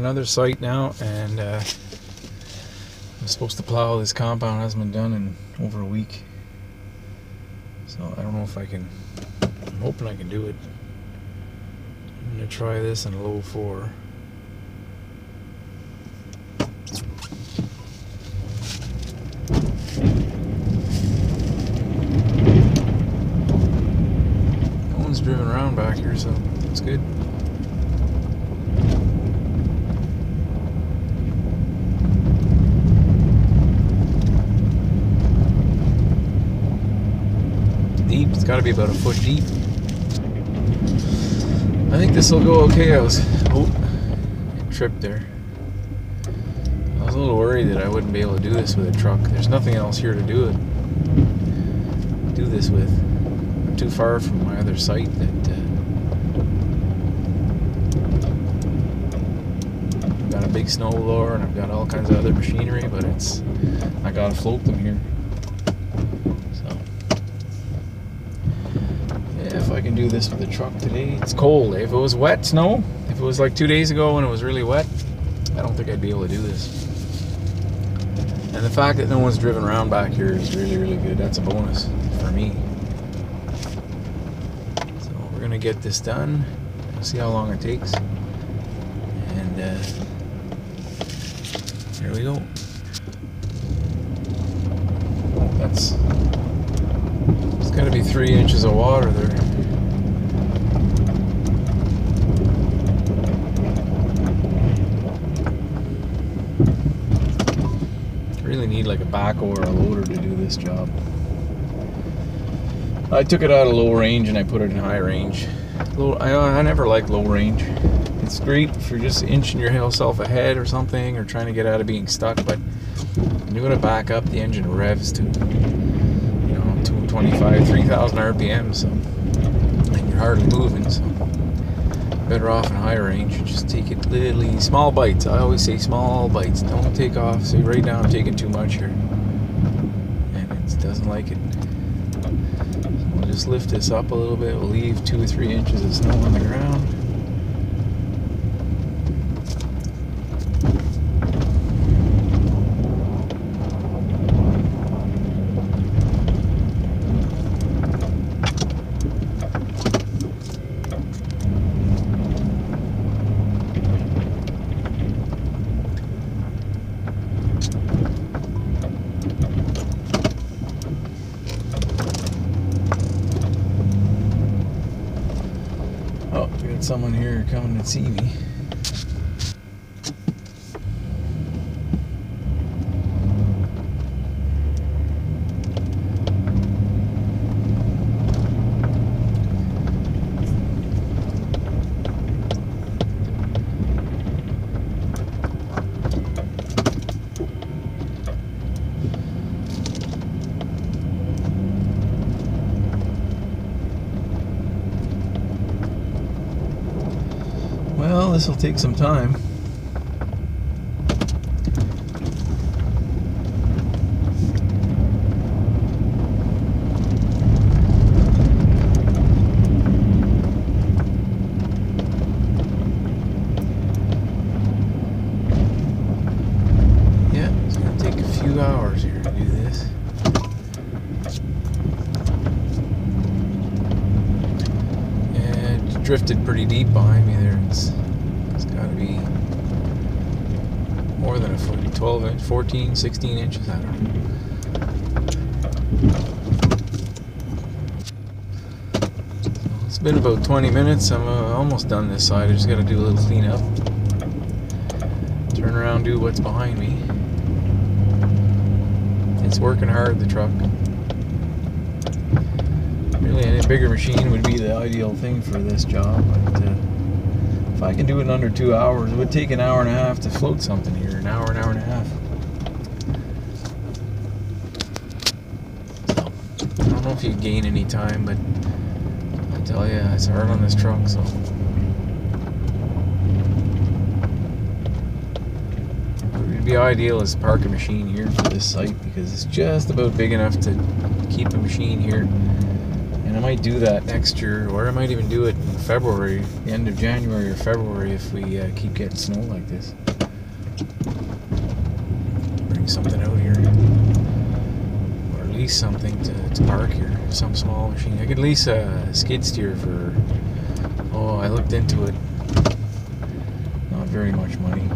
another site now, and I'm supposed to plow this compound. Hasn't been done in over a week, so I don't know if I can. I'm hoping I can do it. I'm gonna try this in a low 4. No one's driven around back here, so it's good. Deep. It's got to be about a foot deep. I think this will go okay. I tripped there. I was a little worried that I wouldn't be able to do this with a truck. There's nothing else here to do this with. I'm too far from my other site that I've got a big snow blower and I've got all kinds of other machinery, but I gotta float them here. If I can do this with a truck today. It's cold. If it was wet snow, if it was like 2 days ago when it was really wet, I don't think I'd be able to do this. And the fact that no one's driven around back here is really, really good. That's a bonus for me. So we're gonna get this done. We'll see how long it takes. And here we go. It's gotta be 3 inches of water there. Really need like a backhoe or a loader to do this job. I took it out of low range and I put it in high range. I never liked low range. It's great if you're just inching yourself ahead or something, or trying to get out of being stuck, but when you're going to back up, the engine revs to 225, 3,000 RPM, so, and you're hardly moving, so better off in high range. Just take it literally small bites. I always say small bites. Don't take off. See, right now I'm taking too much here, and it doesn't like it. So we'll just lift this up a little bit. We'll leave 2 or 3 inches of snow on the ground. Someone here coming to see me. Well, this will take some time. Yeah, it's going to take a few hours here to do this. And it drifted pretty deep behind me there. It's got to be more than a foot, 12 inch, 14, 16 inches, I don't know. It's been about 20 minutes. I'm almost done this side. I just got to do a little cleanup. Turn around, do what's behind me. It's working hard, the truck. Really, any bigger machine would be the ideal thing for this job, but if I can do it in under 2 hours, it would take an hour and a half to float something here. An hour and a half. I don't know if you gain any time, but I tell you, it's hard on this truck, so. What would be ideal is park a machine here for this site, because it's just about big enough to keep a machine here. And I might do that next year, or I might even do it in February, the end of January or February, if we keep getting snow like this. Bring something out here, or lease something to park here. Some small machine. I could lease a skid steer for, oh, I looked into it, not very much money.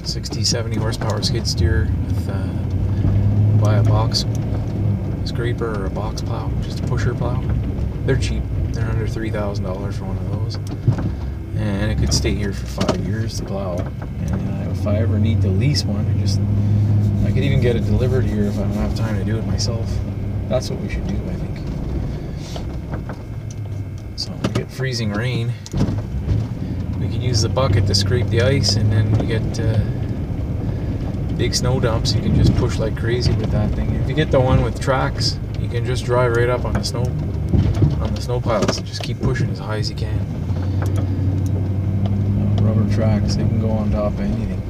$60-70 horsepower skid steer with buy a box scraper or a box plow, just a pusher plow. They're cheap. They're under $3,000 for one of those, and it could stay here for 5 years to plow. And if I ever need to lease one, I could even get it delivered here if I don't have time to do it myself. That's what we should do, I think. So when we get freezing rain, we can use the bucket to scrape the ice, and then we get big snow dumps. You can just push like crazy with that thing. If you get the one with tracks, you can just drive right up on the snow piles and just keep pushing as high as you can. Rubber tracks, they can go on top of anything.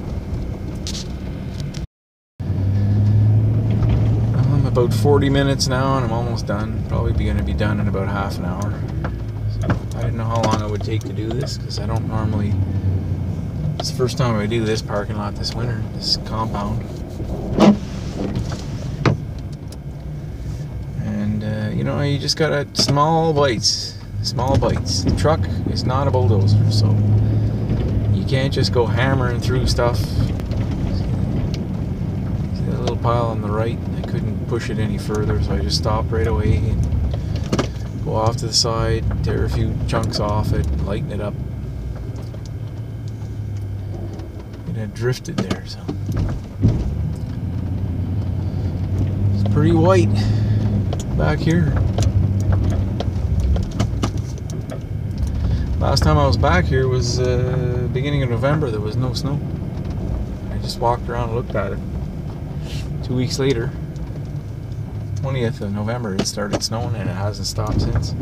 I'm about 40 minutes now, and I'm almost done. Probably going to be done in about half an hour. I didn't know how long it would take to do this, because I don't normally, it's the first time I do this parking lot this winter, this compound. And you know, you just gotta small bites. The truck is not a bulldozer, so you can't just go hammering through stuff. See that little pile on the right? I couldn't push it any further, so I just stopped right away and go off to the side, tear a few chunks off it, lighten it up. It had drifted there, so it's pretty white back here. Last time I was back here was beginning of November. There was no snow. I just walked around and looked at it. 2 weeks later, 20th of November, it started snowing, and it hasn't stopped since.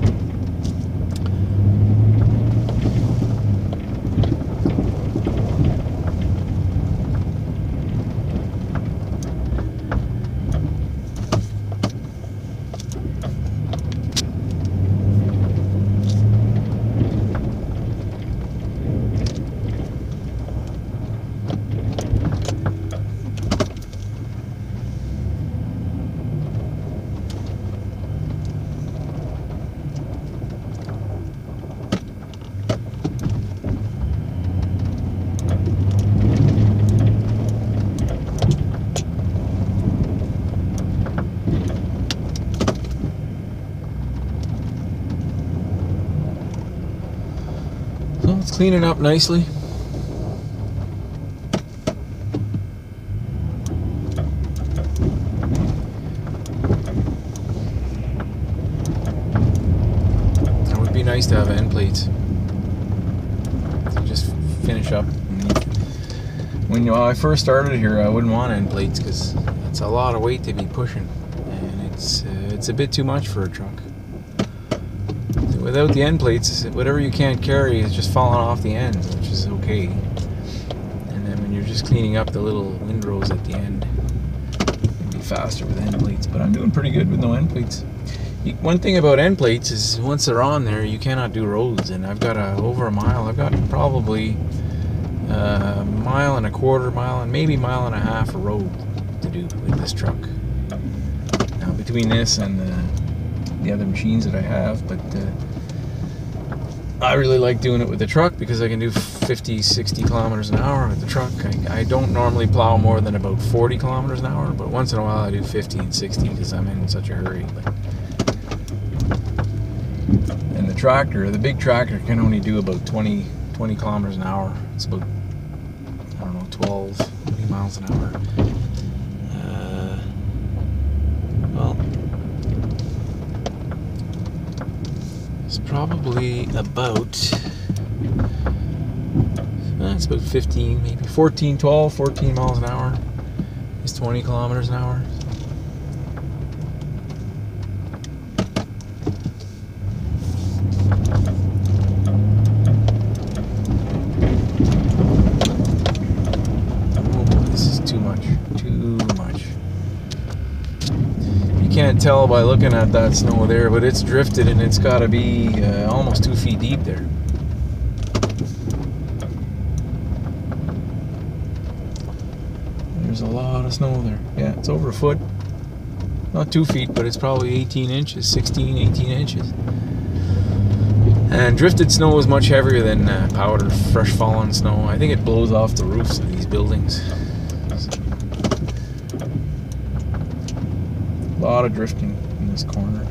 It's cleaning up nicely. It would be nice to have end plates to just finish up. When I first started here, I wouldn't want end plates because it's a lot of weight to be pushing, and it's a bit too much for a truck. Without the end plates, whatever you can't carry is just falling off the ends, which is okay. And then when you're just cleaning up the little windrows at the end, it'll be faster with end plates. But I'm doing pretty good with no end plates. One thing about end plates is once they're on there, you cannot do roads. And I've got over a mile. I've got probably a mile and a quarter, mile and maybe mile and a half of road to do with this truck. Now between this and the other machines that I have, but I really like doing it with the truck because I can do 50, 60 kilometers an hour with the truck. I don't normally plow more than about 40 kilometers an hour, but once in a while I do 50 and 60 because I'm in such a hurry. And the tractor, the big tractor, can only do about 20 kilometers an hour. It's about, I don't know, 20 miles an hour. Well, it's probably about, it's about 15, maybe 14 miles an hour. It's 20 kilometers an hour. can't tell by looking at that snow there, but it's drifted and it's got to be almost 2 feet deep there. There's a lot of snow there. Yeah, it's over a foot. Not 2 feet, but it's probably 18 inches, 16, 18 inches. And drifted snow is much heavier than powder, fresh fallen snow. I think it blows off the roofs of these buildings. A lot of drifting in this corner.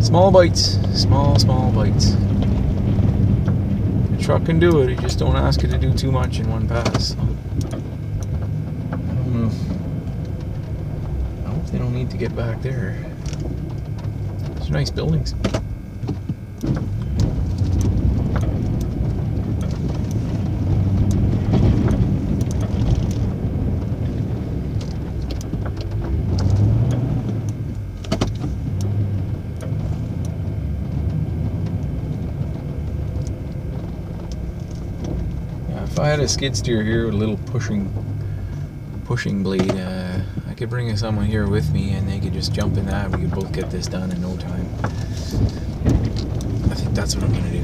Small bites, small bites. The truck can do it, you just don't ask it to do too much in one pass. So. I don't know. I hope they don't need to get back there. These are nice buildings. If I had a skid steer here with a little pushing blade, I could bring someone here with me and they could just jump in that. We could both get this done in no time. I think that's what I'm going to do.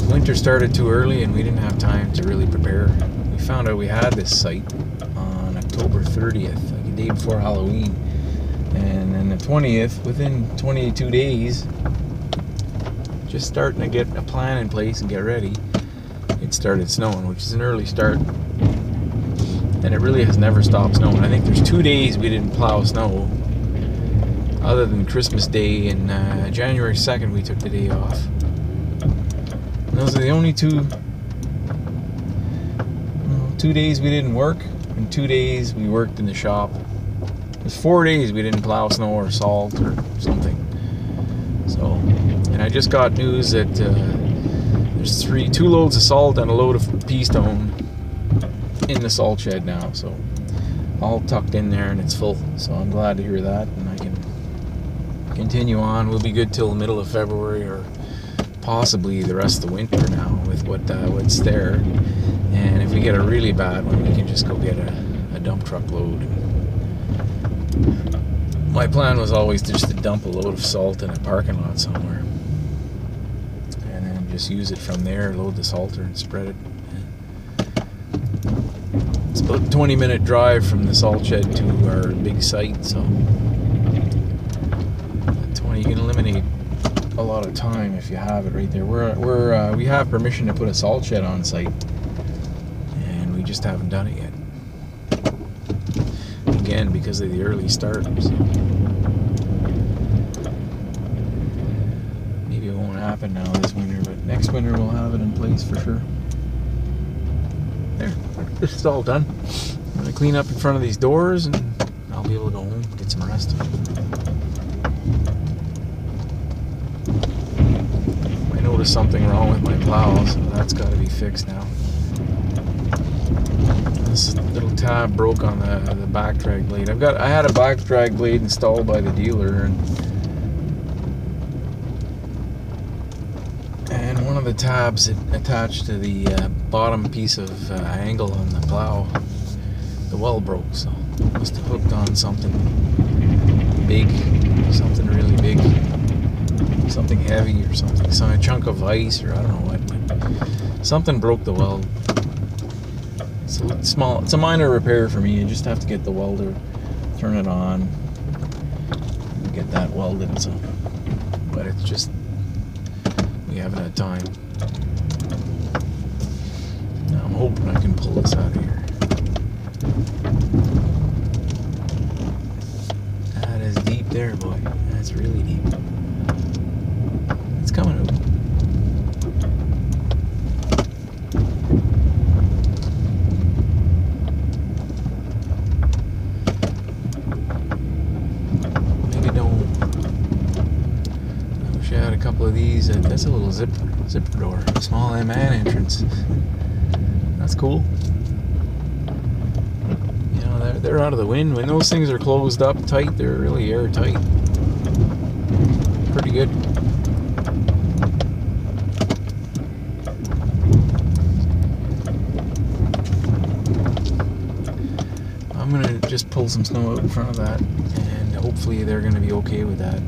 Winter started too early and we didn't have time to really prepare. We found out we had this site on October 30th, like a day before Halloween. And then the 20th, within 22 days, just starting to get a plan in place and get ready, it started snowing, which is an early start, and it really has never stopped snowing. I think there's 2 days we didn't plow snow, other than Christmas Day and January 2nd we took the day off. And those are the only 2 days we didn't work, and 2 days we worked in the shop. There's 4 days we didn't plow snow or salt or something. So, and I just got news that there's 2 loads of salt and a load of pea stone in the salt shed now, so all tucked in there and it's full. So I'm glad to hear that, and I can continue on. We'll be good till the middle of February, or possibly the rest of the winter now with what's there. And if we get a really bad one, we can just go get a dump truck load. My plan was always just to dump a load of salt in a parking lot somewhere, and then just use it from there, load the salter and spread it. It's about a 20-minute drive from the salt shed to our big site, so you can eliminate a lot of time if you have it right there. We have permission to put a salt shed on site, and we just haven't done it yet. Again, because of the early start. Maybe it won't happen now this winter, but next winter we'll have it in place for sure. There, this is all done. I'm going to clean up in front of these doors and I'll be able to go home, get some rest. I noticed something wrong with my plow, so that's got to be fixed now. This little tab broke on the back drag blade. I had a back drag blade installed by the dealer, and one of the tabs attached to the bottom piece of angle on the plow, the weld broke, so I must have hooked on something big, something really big, something heavy or something, a chunk of ice or I don't know what, but something broke the weld. It's small. It's a minor repair for me. You just have to get the welder, turn it on, and get that welded. So, but it's just we haven't had time. Now I'm hoping I can pull this out of here. That is deep there, boy. That's really deep. It's coming out. Couple of these. That's a little zipper door, a small man entrance. That's cool. You know, they're out of the wind. When those things are closed up tight, they're really airtight. Pretty good. some snow out in front of that, and hopefully they're going to be okay with that.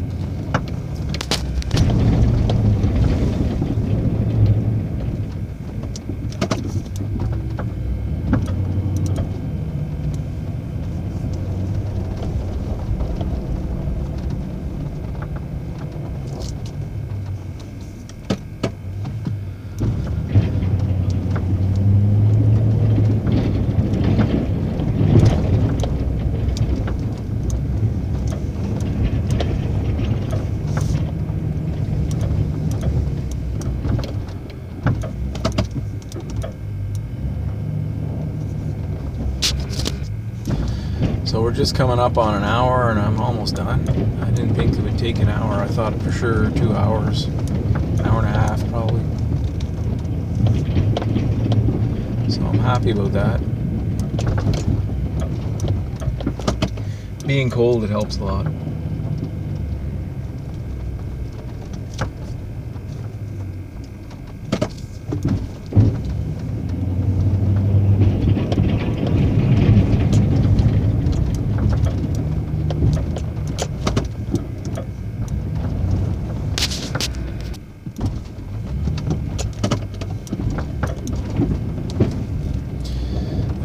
So we're just coming up on an hour and I'm almost done. I didn't think it would take an hour. I thought for sure 2 hours, an hour and a half probably. So I'm happy about that. Being cold, it helps a lot.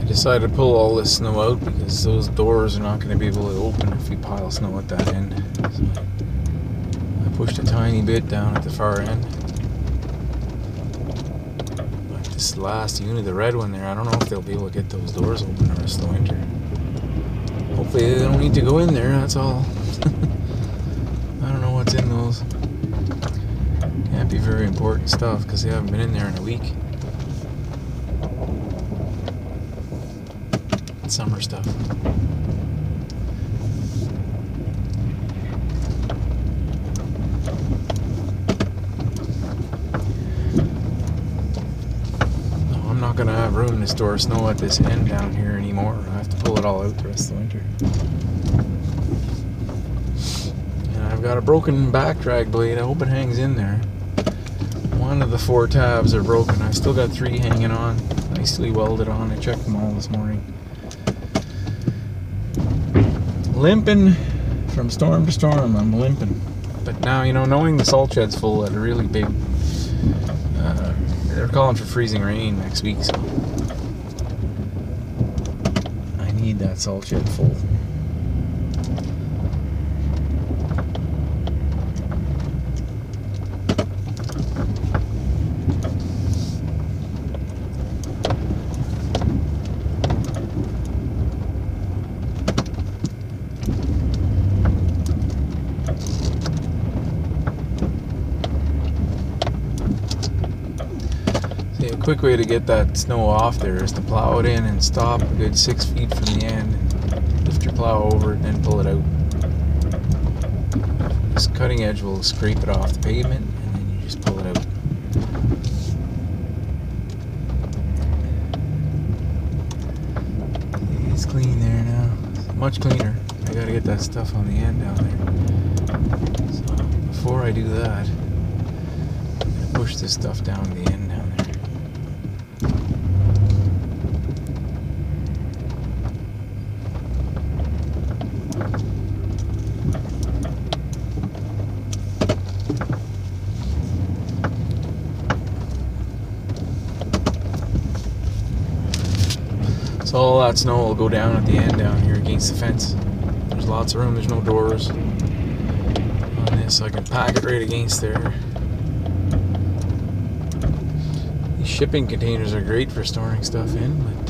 Decided to pull all this snow out because those doors are not going to be able to open if we pile snow at that end. So I pushed a tiny bit down at the far end. But this last unit, the red one there, I don't know if they'll be able to get those doors open the rest of the winter. Hopefully they don't need to go in there, that's all. I don't know what's in those. Can't be very important stuff because they haven't been in there in a week. Summer stuff. No, I'm not gonna have room to store snow at this end down here anymore. I have to pull it all out the rest of the winter. And I've got a broken back drag blade. I hope it hangs in there. One of the 4 tabs are broken. I've still got 3 hanging on, nicely welded on. I checked them all this morning. Limping from storm to storm. I'm limping, but now, you know, knowing the salt shed's full at a really big, they're calling for freezing rain next week, so I need that salt shed full. A quick way to get that snow off there is to plow it in and stop a good 6 feet from the end, and lift your plow over it and then pull it out. This cutting edge will scrape it off the pavement and then you just pull it out. It's clean there now, much cleaner. I gotta get that stuff on the end down there. So before I do that, I'm gonna push this stuff down the end down there. So all that snow will go down at the end down here against the fence. There's lots of room, there's no doors on this, so I can pack it right against there. These shipping containers are great for storing stuff in, but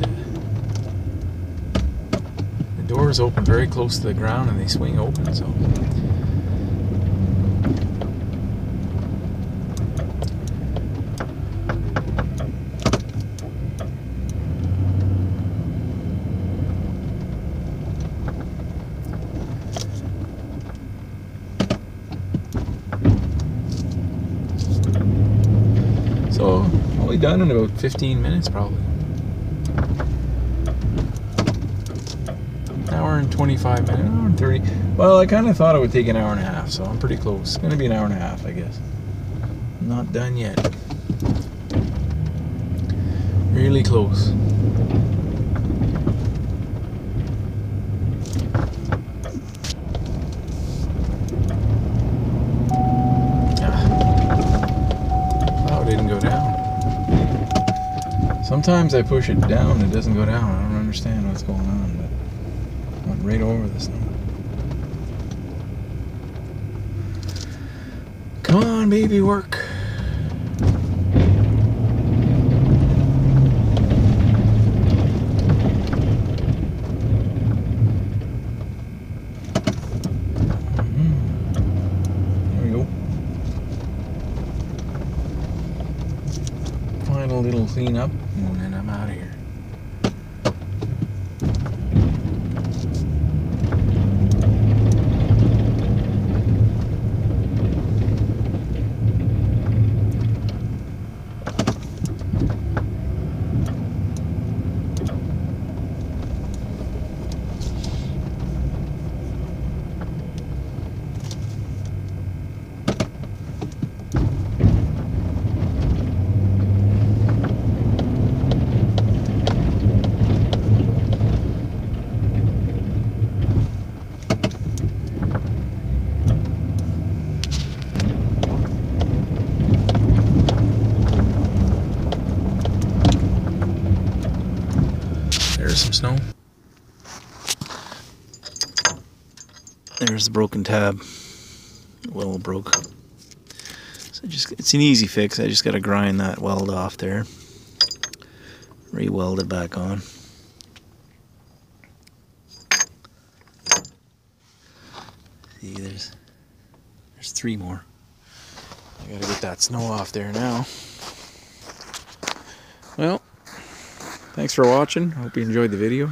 the doors open very close to the ground and they swing open, so only done in about 15 minutes probably. An hour and 25 minutes, an hour and 30. Well, I kind of thought it would take an hour and a half, so I'm pretty close. It's going to be an hour and a half, I guess. Not done yet. Really close. go down. Sometimes I push it down, it doesn't go down. I don't understand what's going on, but it went right over the snow. Come on, baby, work. Final little cleanup, and then I'm out of here. There's some snow. There's the broken tab. Weld broke. So it's an easy fix. I just got to grind that weld off there. Re-weld it back on. See, there's 3 more. I gotta get that snow off there now. Well, thanks for watching. I hope you enjoyed the video.